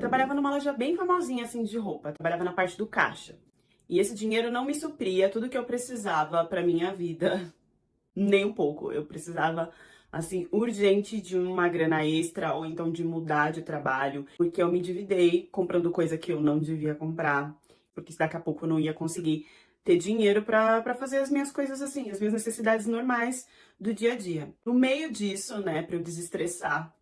trabalhava numa loja bem famosinha, assim, de roupa. Eu trabalhava na parte do caixa. E esse dinheiro não me supria tudo que eu precisava pra minha vida, nem um pouco. Eu precisava, assim, urgente de uma grana extra ou então de mudar de trabalho, porque eu me endividei comprando coisa que eu não devia comprar, porque daqui a pouco eu não ia conseguir ter dinheiro pra fazer as minhas coisas assim, as minhas necessidades normais do dia a dia. No meio disso, né, pra eu desestressar,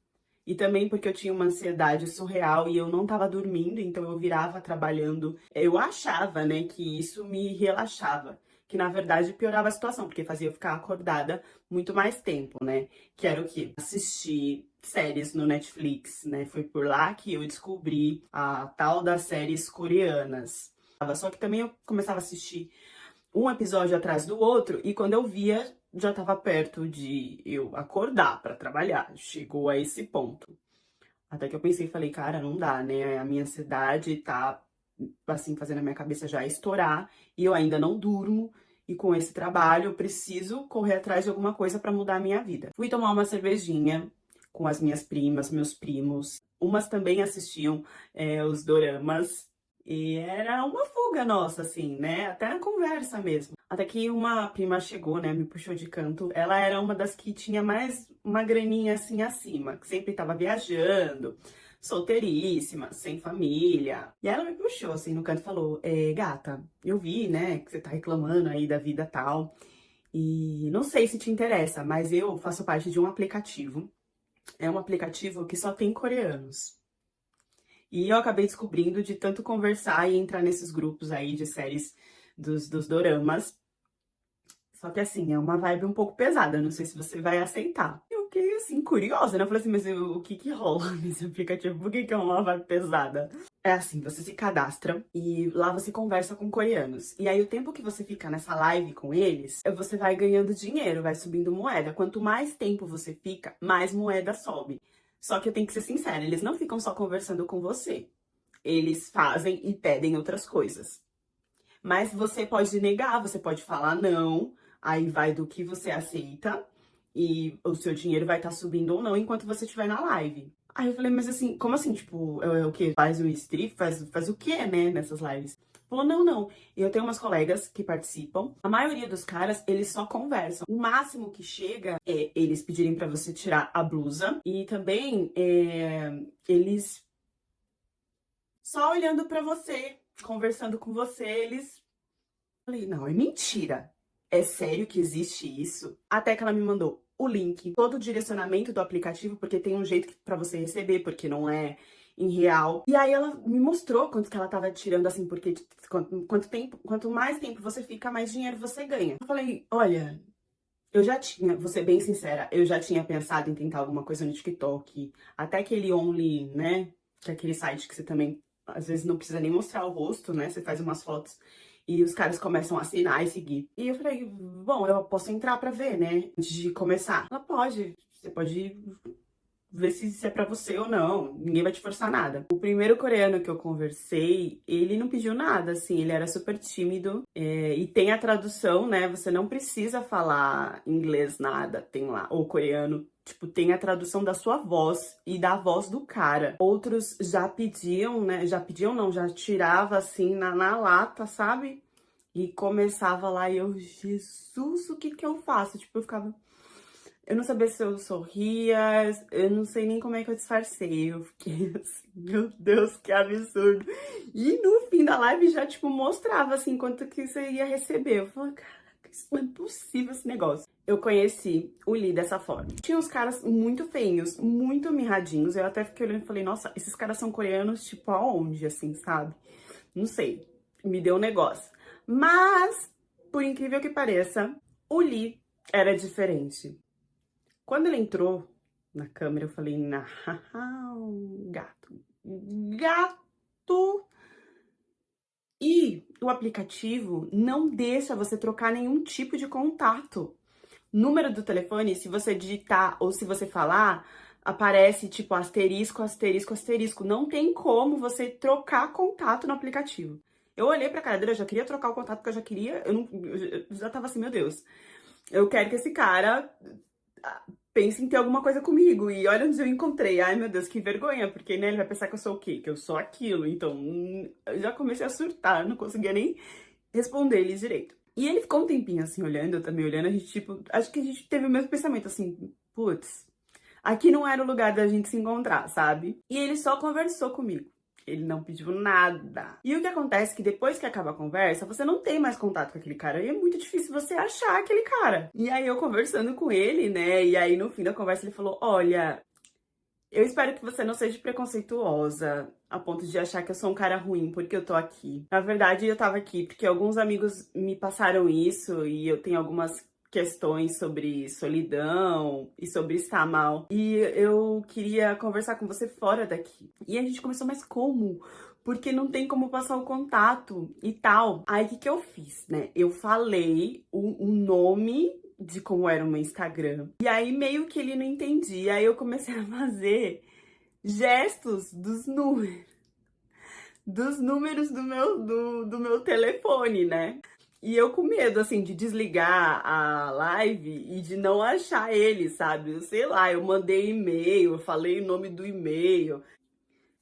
e também porque eu tinha uma ansiedade surreal e eu não tava dormindo, então eu virava trabalhando. Eu achava, né, que isso me relaxava, que na verdade piorava a situação, porque fazia eu ficar acordada muito mais tempo, né? Que era o quê? Assistir séries no Netflix, né? Foi por lá que eu descobri a tal das séries coreanas. Só que também eu começava a assistir um episódio atrás do outro e quando eu via, já estava perto de eu acordar para trabalhar. Chegou a esse ponto. Até que eu pensei e falei, cara, não dá, né? A minha ansiedade tá, assim, fazendo a minha cabeça já estourar e eu ainda não durmo. E com esse trabalho eu preciso correr atrás de alguma coisa para mudar a minha vida. Fui tomar uma cervejinha com as minhas primas, meus primos. Umas também assistiam os doramas. E era uma fuga nossa, assim, né? Até na conversa mesmo. Até que uma prima chegou, né? Me puxou de canto. Ela era uma das que tinha mais uma graninha assim acima, que sempre tava viajando, solteiríssima, sem família. E ela me puxou assim no canto e falou: gata, eu vi, né, que você tá reclamando aí da vida tal. E não sei se te interessa, mas eu faço parte de um aplicativo. É um aplicativo que só tem coreanos. E eu acabei descobrindo de tanto conversar e entrar nesses grupos aí de séries dos doramas. Só que assim, é uma vibe um pouco pesada, não sei se você vai aceitar. Eu fiquei assim, curiosa, né? Eu falei assim, mas o que que rola nesse aplicativo? Por que que é uma vibe pesada? É assim, você se cadastra e lá você conversa com coreanos. E aí o tempo que você fica nessa live com eles, você vai ganhando dinheiro, vai subindo moeda. Quanto mais tempo você fica, mais moeda sobe. Só que eu tenho que ser sincera, eles não ficam só conversando com você. Eles fazem e pedem outras coisas. Mas você pode negar, você pode falar não, aí vai do que você aceita e o seu dinheiro vai estar subindo ou não enquanto você estiver na live. Aí eu falei, mas assim, como assim? Tipo, o quê? Faz o strip? Faz o quê, né, nessas lives? Falou, não, não. Eu tenho umas colegas que participam. A maioria dos caras, eles só conversam. O máximo que chega é eles pedirem pra você tirar a blusa. E também eles só olhando pra você, conversando com você, eles... Falei, não, é mentira. É sério que existe isso? Até que ela me mandou o link, todo o direcionamento do aplicativo, porque tem um jeito pra você receber, porque não é em real. E aí ela me mostrou quanto que ela tava tirando, assim, porque quanto mais tempo você fica, mais dinheiro você ganha. Eu falei, olha, eu já tinha, vou ser bem sincera, eu já tinha pensado em tentar alguma coisa no TikTok, até aquele Only, né, que é aquele site que você também, às vezes, não precisa nem mostrar o rosto, né, você faz umas fotos e os caras começam a assinar e seguir. E eu falei, bom, eu posso entrar pra ver, né, antes de começar. Ela pode, você pode ver se é pra você ou não, ninguém vai te forçar nada. O primeiro coreano que eu conversei, ele não pediu nada, assim, ele era super tímido, e tem a tradução, né, você não precisa falar inglês nada, tem lá, ou coreano, tipo, tem a tradução da sua voz e da voz do cara. Outros já pediam, né, já pediam não, já tirava assim na lata, sabe? E começava lá e eu, Jesus, o que que eu faço? Tipo, eu ficava... Eu não sabia se eu sorria, eu não sei nem como é que eu disfarcei. Eu fiquei assim, meu Deus, que absurdo. E no fim da live já, tipo, mostrava, assim, quanto que você ia receber. Eu falei, caraca, isso não é possível esse negócio. Eu conheci o Lee dessa forma. Tinha uns caras muito feinhos, muito mirradinhos. Eu até fiquei olhando e falei, nossa, esses caras são coreanos, tipo, aonde, assim, sabe? Não sei. Me deu um negócio. Mas, por incrível que pareça, o Lee era diferente. Quando ele entrou na câmera, eu falei, não, gato, gato. E o aplicativo não deixa você trocar nenhum tipo de contato. Número do telefone, se você digitar ou se você falar, aparece tipo asterisco, asterisco, asterisco. Não tem como você trocar contato no aplicativo. Eu olhei pra cara dele, eu já queria trocar o contato, porque eu já queria, eu já tava assim, meu Deus, eu quero que esse cara pensa em ter alguma coisa comigo. E olha onde eu encontrei. Ai, meu Deus, que vergonha. Porque, né, ele vai pensar que eu sou o quê? Que eu sou aquilo. Então, eu já comecei a surtar. Não conseguia nem responder ele direito. E ele ficou um tempinho assim, olhando, eu também olhando. A gente, tipo, acho que a gente teve o mesmo pensamento, assim, putz, aqui não era o lugar da gente se encontrar, sabe? E ele só conversou comigo. Ele não pediu nada. E o que acontece é que depois que acaba a conversa, você não tem mais contato com aquele cara. E é muito difícil você achar aquele cara. E aí eu conversando com ele, né? E aí no fim da conversa ele falou: Olha, eu espero que você não seja preconceituosa a ponto de achar que eu sou um cara ruim porque eu tô aqui. Na verdade, eu tava aqui porque alguns amigos me passaram isso e eu tenho algumas questões sobre solidão e sobre estar mal. E eu queria conversar com você fora daqui. E a gente começou, mas como? Porque não tem como passar o contato e tal. Aí o que eu fiz, né? Eu falei o nome de como era o meu Instagram. E aí meio que ele não entendia. Aí eu comecei a fazer gestos dos números do meu telefone, né? E eu com medo, assim, de desligar a live e de não achar ele, sabe? Eu sei lá, eu mandei e-mail, eu falei o nome do e-mail.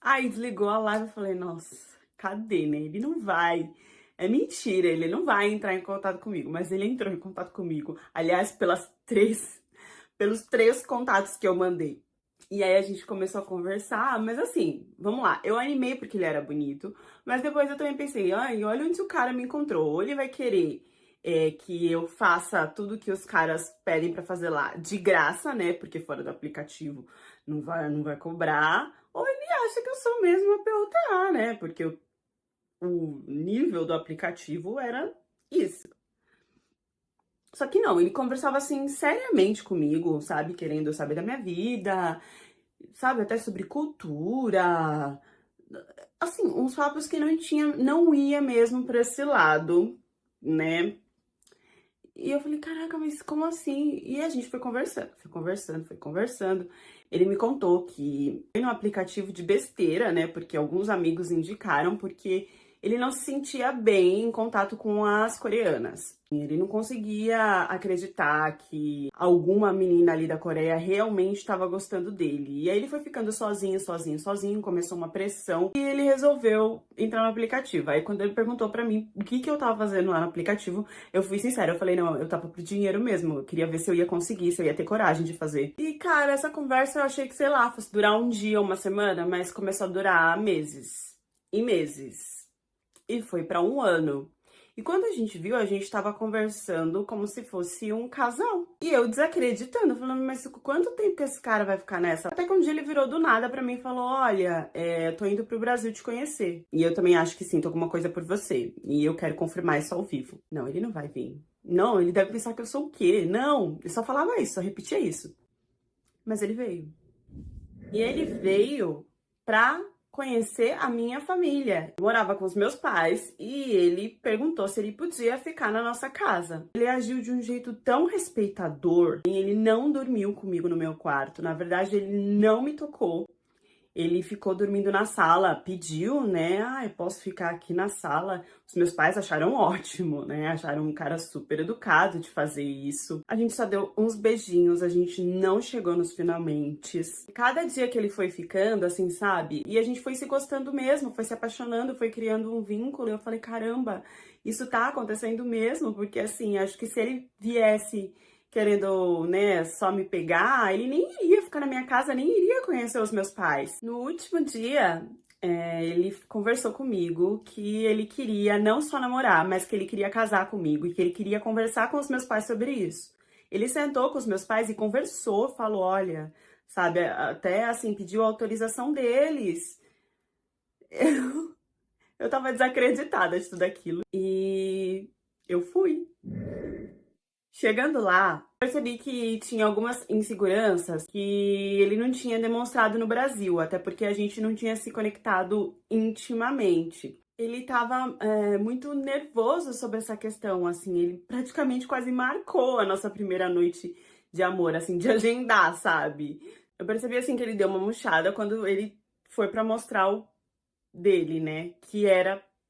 Aí desligou a live e falei, nossa, cadê, né? Ele não vai. É mentira, ele não vai entrar em contato comigo, mas ele entrou em contato comigo. Aliás, pelos três contatos que eu mandei. E aí a gente começou a conversar, mas assim, vamos lá, eu animei porque ele era bonito, mas depois eu também pensei, ai, olha onde o cara me encontrou. Ou ele vai querer que eu faça tudo que os caras pedem pra fazer lá de graça, né? Porque fora do aplicativo não vai cobrar. Ou ele acha que eu sou mesmo a POTA, né? Porque o nível do aplicativo era isso. Só que não, ele conversava assim seriamente comigo, sabe? Querendo saber da minha vida, sabe? Até sobre cultura. Assim, uns papos que não ia mesmo pra esse lado, né? E eu falei, caraca, mas como assim? E a gente foi conversando. Ele me contou que foi no aplicativo de besteira, né? Porque alguns amigos indicaram, porque ele não se sentia bem em contato com as coreanas. Ele não conseguia acreditar que alguma menina ali da Coreia realmente estava gostando dele. E aí ele foi ficando sozinho, começou uma pressão e ele resolveu entrar no aplicativo. Aí quando ele perguntou pra mim o que eu tava fazendo lá no aplicativo, eu fui sincera, eu falei, não, eu tava pro dinheiro mesmo, eu queria ver se eu ia conseguir, se eu ia ter coragem de fazer. E cara, essa conversa eu achei que, sei lá, fosse durar um dia, uma semana, mas começou a durar meses e meses. E foi pra um ano. E quando a gente viu, a gente tava conversando como se fosse um casal. E eu desacreditando, falando, mas quanto tempo que esse cara vai ficar nessa? Até que um dia ele virou do nada pra mim e falou, olha, tô indo pro Brasil te conhecer. E eu também acho que sinto alguma coisa por você. E eu quero confirmar isso ao vivo. Não, ele não vai vir. Não, ele deve pensar que eu sou o quê? Não, eu só falava isso, só repetia isso. Mas ele veio. E ele veio pra conhecer a minha família. Eu morava com os meus pais e ele perguntou se ele podia ficar na nossa casa. Ele agiu de um jeito tão respeitador e ele não dormiu comigo no meu quarto. Na verdade, ele não me tocou. Ele ficou dormindo na sala, pediu, né? Ah, eu posso ficar aqui na sala. Os meus pais acharam ótimo, né? Acharam um cara super educado de fazer isso. A gente só deu uns beijinhos, a gente não chegou nos finalmente. Cada dia que ele foi ficando, assim, sabe? E a gente foi se gostando mesmo, foi se apaixonando, foi criando um vínculo. E eu falei, caramba, isso tá acontecendo mesmo, porque assim, acho que se ele viesse querendo, né, só me pegar, ele nem iria ficar na minha casa, nem iria conhecer os meus pais. No último dia, ele conversou comigo que ele queria não só namorar, mas que ele queria casar comigo e que ele queria conversar com os meus pais sobre isso. Ele sentou com os meus pais e conversou, falou, olha, sabe, até assim, pediu a autorização deles. Eu tava desacreditada de tudo aquilo. E eu fui. Chegando lá, percebi que tinha algumas inseguranças que ele não tinha demonstrado no Brasil, até porque a gente não tinha se conectado intimamente. Ele tava muito nervoso sobre essa questão, assim, ele praticamente quase marcou a nossa primeira noite de amor, assim, de agendar, sabe? Eu percebi, assim, que ele deu uma murchada quando ele foi pra mostrar o dele, né, que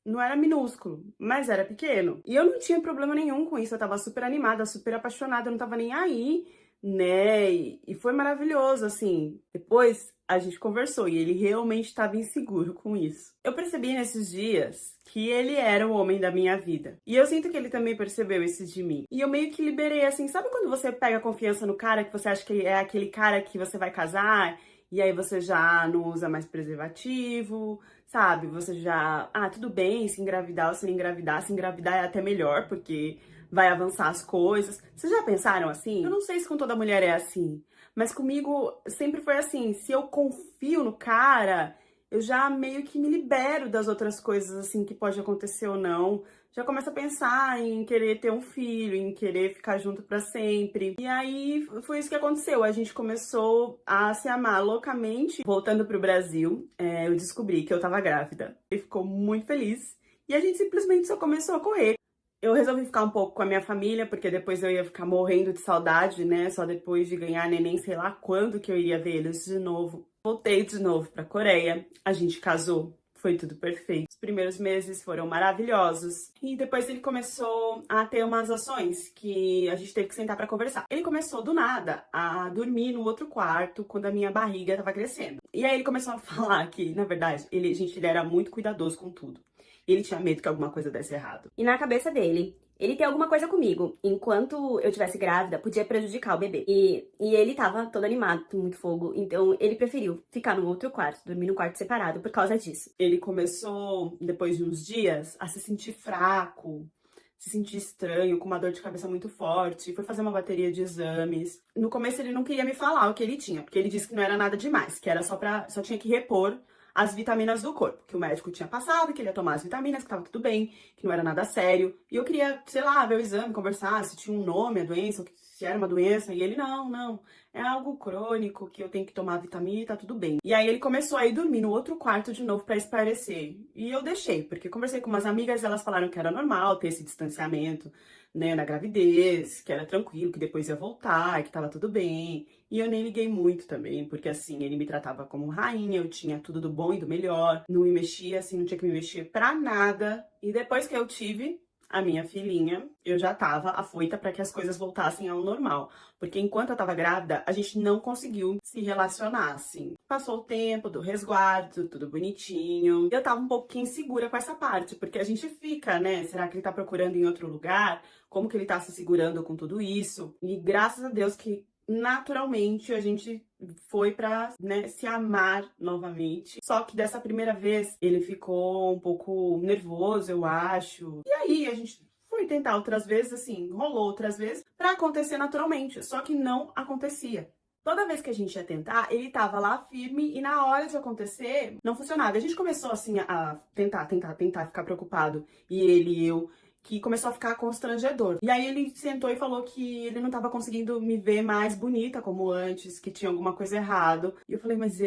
não era minúsculo, mas era pequeno. E eu não tinha problema nenhum com isso, eu tava super animada, super apaixonada, eu não tava nem aí, né? E foi maravilhoso, assim. Depois a gente conversou e ele realmente estava inseguro com isso. Eu percebi nesses dias que ele era o homem da minha vida. E eu sinto que ele também percebeu isso de mim. E eu meio que liberei, assim, sabe quando você pega confiança no cara que você acha que é aquele cara que você vai casar? E aí você já não usa mais preservativo, sabe? Você já, tudo bem se engravidar ou se engravidar é até melhor, porque vai avançar as coisas. Vocês já pensaram assim? Eu não sei se com toda mulher é assim, mas comigo sempre foi assim. Se eu confio no cara, eu já meio que me libero das outras coisas assim que pode acontecer ou não. Já começo a pensar em querer ter um filho, em querer ficar junto pra sempre. E aí foi isso que aconteceu. A gente começou a se amar loucamente. Voltando pro Brasil, eu descobri que eu tava grávida. Ele ficou muito feliz. E a gente simplesmente só começou a correr. Eu resolvi ficar um pouco com a minha família, porque depois eu ia ficar morrendo de saudade, né? Só depois de ganhar neném, sei lá quando que eu iria ver eles de novo. Voltei de novo pra Coreia, a gente casou, foi tudo perfeito. Os primeiros meses foram maravilhosos. E depois ele começou a ter umas ações que a gente teve que sentar pra conversar. Ele começou do nada a dormir no outro quarto quando a minha barriga tava crescendo. E aí ele começou a falar que, na verdade, ele era muito cuidadoso com tudo. Ele tinha medo que alguma coisa desse errado. E na cabeça dele, ele ter alguma coisa comigo, enquanto eu tivesse grávida, podia prejudicar o bebê. E ele tava todo animado, com muito fogo, então ele preferiu ficar no outro quarto, dormir num quarto separado por causa disso. Ele começou, depois de uns dias, a se sentir fraco, se sentir estranho, com uma dor de cabeça muito forte, foi fazer uma bateria de exames. No começo ele não queria me falar o que ele tinha, porque ele disse que não era nada demais, que era só tinha que repor as vitaminas do corpo, que o médico tinha passado, que ele ia tomar as vitaminas, que tava tudo bem, que não era nada sério. E eu queria, sei lá, ver o exame, conversar, se tinha um nome a doença, ou se era uma doença. E ele, não, é algo crônico, que eu tenho que tomar vitamina e tá tudo bem. E aí ele começou a ir dormir no outro quarto de novo pra espairecer. E eu deixei, porque conversei com umas amigas, elas falaram que era normal ter esse distanciamento, né, na gravidez, que era tranquilo, que depois ia voltar, que tava tudo bem. E eu nem liguei muito também, porque assim, ele me tratava como rainha, eu tinha tudo do bom e do melhor, não me mexia assim, não tinha que me mexer pra nada. E depois que eu tive a minha filhinha, eu já tava afoita pra que as coisas voltassem ao normal. Porque enquanto eu tava grávida, a gente não conseguiu se relacionar, assim. Passou o tempo do resguardo, tudo bonitinho. Eu tava um pouquinho insegura com essa parte, porque a gente fica, né? Será que ele tá procurando em outro lugar? Como que ele tá se segurando com tudo isso? E graças a Deus que naturalmente a gente foi pra, né, se amar novamente. Só que dessa primeira vez ele ficou um pouco nervoso, eu acho. E aí a gente foi tentar outras vezes, assim, rolou outras vezes pra acontecer naturalmente. Só que não acontecia. Toda vez que a gente ia tentar, ele tava lá firme e na hora de acontecer, não funcionava. A gente começou assim a tentar, ficar preocupado. E ele e eu, que começou a ficar constrangedor. E aí ele sentou e falou que ele não tava conseguindo me ver mais bonita como antes, que tinha alguma coisa errado. E eu falei, mas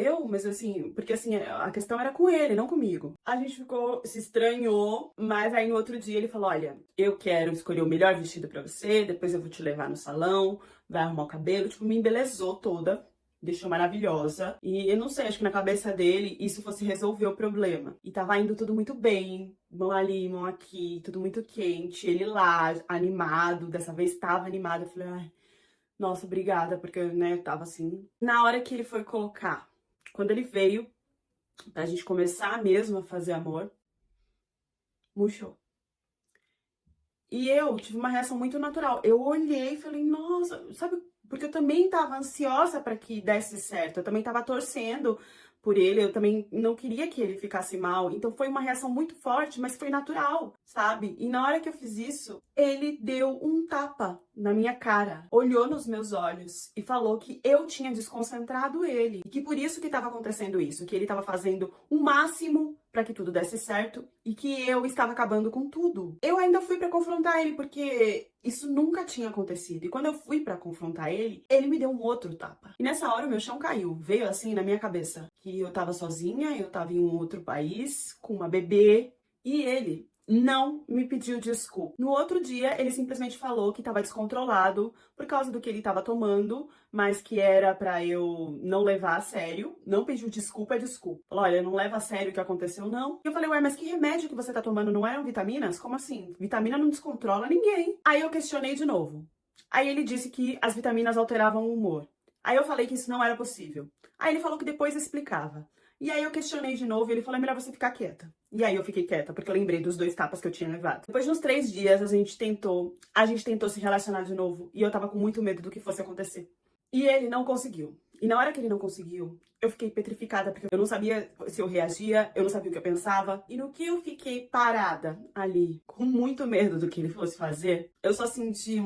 assim, porque assim, a questão era com ele, não comigo. A gente ficou, se estranhou, mas aí no outro dia ele falou, olha, eu quero escolher o melhor vestido pra você, depois eu vou te levar no salão, vai arrumar o cabelo, tipo, me embelezou toda. Deixou maravilhosa. E eu não sei, acho que na cabeça dele isso fosse resolver o problema. E tava indo tudo muito bem. Mão ali, mão aqui, tudo muito quente. Ele lá, animado. Dessa vez tava animado. Eu falei, ai, nossa, obrigada, porque, né, tava assim. Na hora que ele foi colocar, quando ele veio, pra gente começar mesmo a fazer amor, murchou. E eu tive uma reação muito natural. Eu olhei e falei, nossa, sabe? Porque eu também tava ansiosa para que desse certo. Eu também tava torcendo por ele, eu também não queria que ele ficasse mal. Então foi uma reação muito forte, mas foi natural, sabe? E na hora que eu fiz isso, ele deu um tapa na minha cara, olhou nos meus olhos e falou que eu tinha desconcentrado ele. E que por isso que estava acontecendo isso, que ele estava fazendo o máximo para que tudo desse certo e que eu estava acabando com tudo. Eu ainda fui para confrontar ele porque isso nunca tinha acontecido. E quando eu fui para confrontar ele, ele me deu um outro tapa. E nessa hora o meu chão caiu, veio assim na minha cabeça que eu tava sozinha, eu tava em um outro país com uma bebê e ele não me pediu desculpa. No outro dia, ele simplesmente falou que estava descontrolado por causa do que ele estava tomando, mas que era pra eu não levar a sério. Não pediu desculpa, é desculpa. Falou, olha, não leva a sério o que aconteceu, não. E eu falei, ué, mas que remédio que você tá tomando não eram vitaminas? Como assim? Vitamina não descontrola ninguém. Aí eu questionei de novo. Aí ele disse que as vitaminas alteravam o humor. Aí eu falei que isso não era possível. Aí ele falou que depois explicava. E aí eu questionei de novo e ele falou, é melhor você ficar quieta. E aí eu fiquei quieta, porque eu lembrei dos 2 tapas que eu tinha levado. Depois de uns 3 dias, a gente tentou se relacionar de novo. E eu tava com muito medo do que fosse acontecer. E ele não conseguiu. E na hora que ele não conseguiu, eu fiquei petrificada, porque eu não sabia se eu reagia, eu não sabia o que eu pensava. E no que eu fiquei parada ali, com muito medo do que ele fosse fazer, eu só senti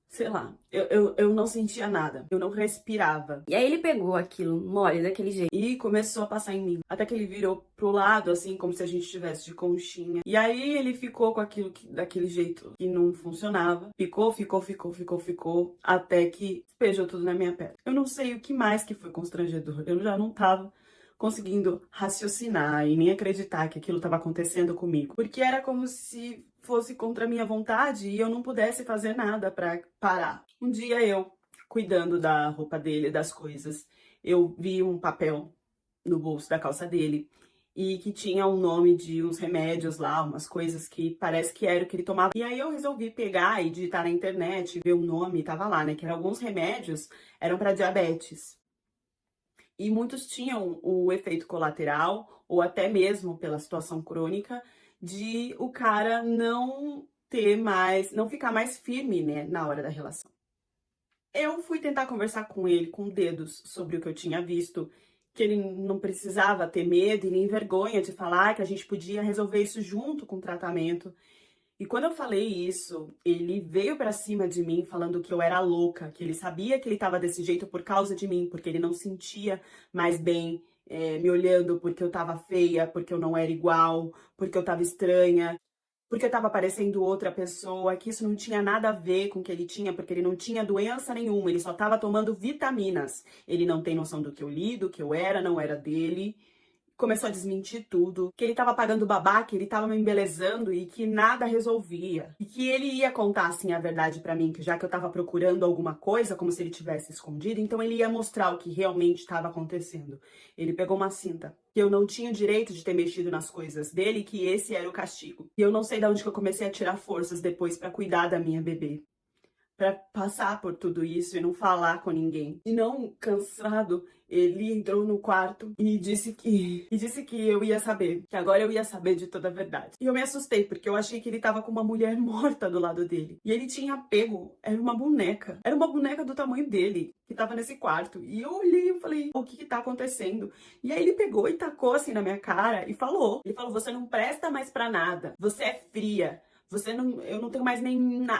sei lá, eu não sentia nada, eu não respirava. E aí ele pegou aquilo mole daquele jeito. E começou a passar em mim. Até que ele virou pro lado, assim, como se a gente estivesse de conchinha. E aí ele ficou com aquilo daquele jeito que não funcionava. Ficou, até que despejou tudo na minha perna. Eu não sei o que mais que foi constrangedor. Eu já não tava conseguindo raciocinar e nem acreditar que aquilo estava acontecendo comigo. Porque era como se fosse contra a minha vontade e eu não pudesse fazer nada para parar. Um dia eu, cuidando da roupa dele, das coisas, eu vi um papel no bolso da calça dele e que tinha um nome de uns remédios lá, umas coisas que parece que era o que ele tomava. E aí eu resolvi pegar e digitar na internet, ver o nome, e tava lá, né, que eram alguns remédios, eram para diabetes. E muitos tinham o efeito colateral, ou até mesmo pela situação crônica, de o cara não ficar mais firme, né, na hora da relação. Eu fui tentar conversar com ele com dedos sobre o que eu tinha visto, que ele não precisava ter medo e nem vergonha de falar que a gente podia resolver isso junto com o tratamento. E quando eu falei isso, ele veio pra cima de mim falando que eu era louca, que ele sabia que ele tava desse jeito por causa de mim, porque ele não sentia mais bem me olhando porque eu tava feia, porque eu não era igual, porque eu tava estranha, porque eu tava parecendo outra pessoa, que isso não tinha nada a ver com o que ele tinha, porque ele não tinha doença nenhuma, ele só tava tomando vitaminas. Ele não tem noção do que eu li, do que eu era, não era dele. Começou a desmentir tudo, que ele tava pagando babá, que ele tava me embelezando e que nada resolvia. E que ele ia contar, assim, a verdade pra mim, que já que eu tava procurando alguma coisa, como se ele tivesse escondido, então ele ia mostrar o que realmente estava acontecendo. Ele pegou uma cinta, que eu não tinha o direito de ter mexido nas coisas dele, que esse era o castigo. E eu não sei de onde que eu comecei a tirar forças depois pra cuidar da minha bebê. Pra passar por tudo isso e não falar com ninguém. E não cansado, ele entrou no quarto e disse que eu ia saber, que agora eu ia saber de toda a verdade. E eu me assustei, porque eu achei que ele tava com uma mulher morta do lado dele. E ele tinha pego, era uma boneca do tamanho dele, que tava nesse quarto. E eu olhei e falei, o que tá acontecendo? E aí ele pegou e tacou assim na minha cara e falou. Ele falou, você não presta mais pra nada, você é fria. Eu não tenho mais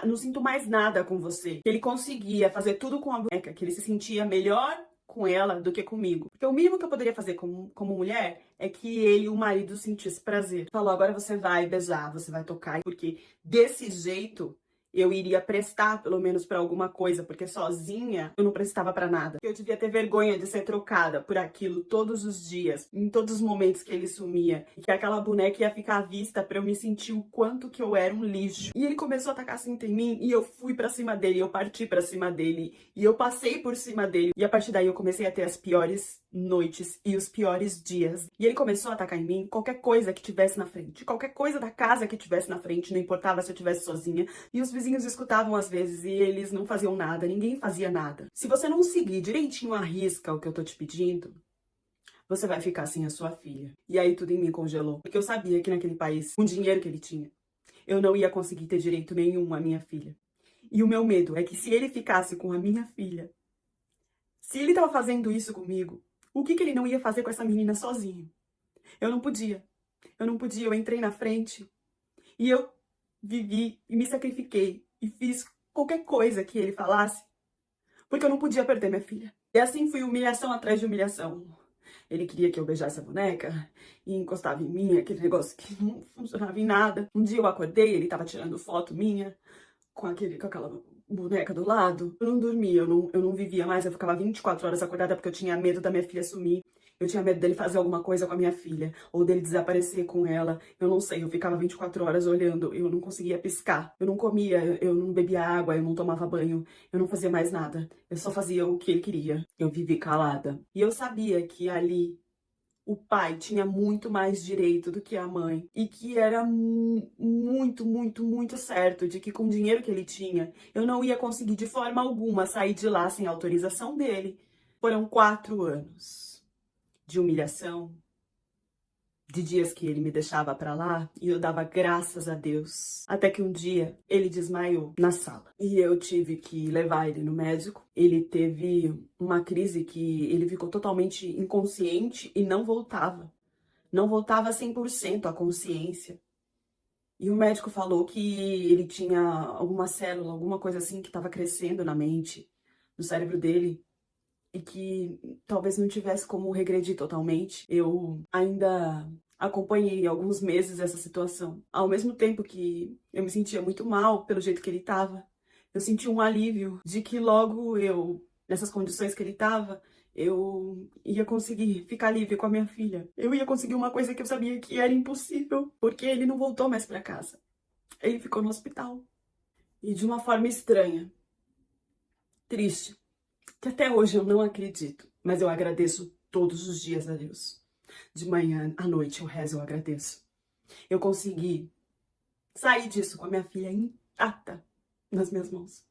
não sinto mais nada com você. Ele conseguia fazer tudo com a boneca, que ele se sentia melhor com ela do que comigo. Porque o mínimo que eu poderia fazer como mulher é que ele, o marido, sentisse prazer. Falou, agora você vai beijar, você vai tocar, porque desse jeito eu iria prestar pelo menos pra alguma coisa, porque sozinha eu não prestava pra nada. Eu devia ter vergonha de ser trocada por aquilo todos os dias, em todos os momentos que ele sumia, e que aquela boneca ia ficar à vista pra eu me sentir o quanto que eu era um lixo. E ele começou a atacar cinta em mim, e eu fui pra cima dele, eu parti pra cima dele, e eu passei por cima dele, e a partir daí eu comecei a ter as piores noites e os piores dias. E ele começou a atacar em mim qualquer coisa que tivesse na frente, qualquer coisa da casa que tivesse na frente, não importava se eu tivesse sozinha. E os vizinhos escutavam às vezes e eles não faziam nada, ninguém fazia nada. Se você não seguir direitinho à risca o que eu tô te pedindo, você vai ficar sem a sua filha. E aí tudo em mim congelou, porque eu sabia que naquele país, com o dinheiro que ele tinha, eu não ia conseguir ter direito nenhum à minha filha. E o meu medo é que se ele ficasse com a minha filha, se ele tava fazendo isso comigo, o que ele não ia fazer com essa menina sozinho? Eu não podia. Eu entrei na frente e eu vivi e me sacrifiquei e fiz qualquer coisa que ele falasse, porque eu não podia perder minha filha. E assim foi humilhação atrás de humilhação. Ele queria que eu beijasse a boneca e encostava em mim, aquele negócio que não funcionava em nada. Um dia eu acordei, ele tava tirando foto minha com aquela boneca do lado. Eu não dormia, eu não vivia mais, eu ficava 24 horas acordada porque eu tinha medo da minha filha sumir. Eu tinha medo dele fazer alguma coisa com a minha filha, ou dele desaparecer com ela. Eu não sei, eu ficava 24 horas olhando, eu não conseguia piscar. Eu não comia, eu não bebia água, eu não tomava banho, eu não fazia mais nada. Eu só fazia o que ele queria. Eu vivi calada. E eu sabia que ali o pai tinha muito mais direito do que a mãe e que era muito certo de que com o dinheiro que ele tinha, eu não ia conseguir de forma alguma sair de lá sem autorização dele. Foram 4 anos de humilhação, de dias que ele me deixava pra lá e eu dava graças a Deus. Até que um dia ele desmaiou na sala e eu tive que levar ele no médico. Ele teve uma crise que ele ficou totalmente inconsciente e não voltava. Não voltava 100% à consciência. E o médico falou que ele tinha alguma célula, alguma coisa assim que estava crescendo na mente, no cérebro dele, e que talvez não tivesse como regredir totalmente. Eu ainda acompanhei alguns meses essa situação. Ao mesmo tempo que eu me sentia muito mal pelo jeito que ele estava, eu senti um alívio de que logo eu, nessas condições que ele estava, eu ia conseguir ficar livre com a minha filha. Eu ia conseguir uma coisa que eu sabia que era impossível, porque ele não voltou mais para casa. Ele ficou no hospital. E de uma forma estranha, triste, que até hoje eu não acredito, mas eu agradeço todos os dias a Deus. De manhã à noite eu rezo, eu agradeço. Eu consegui sair disso com a minha filha intacta nas minhas mãos.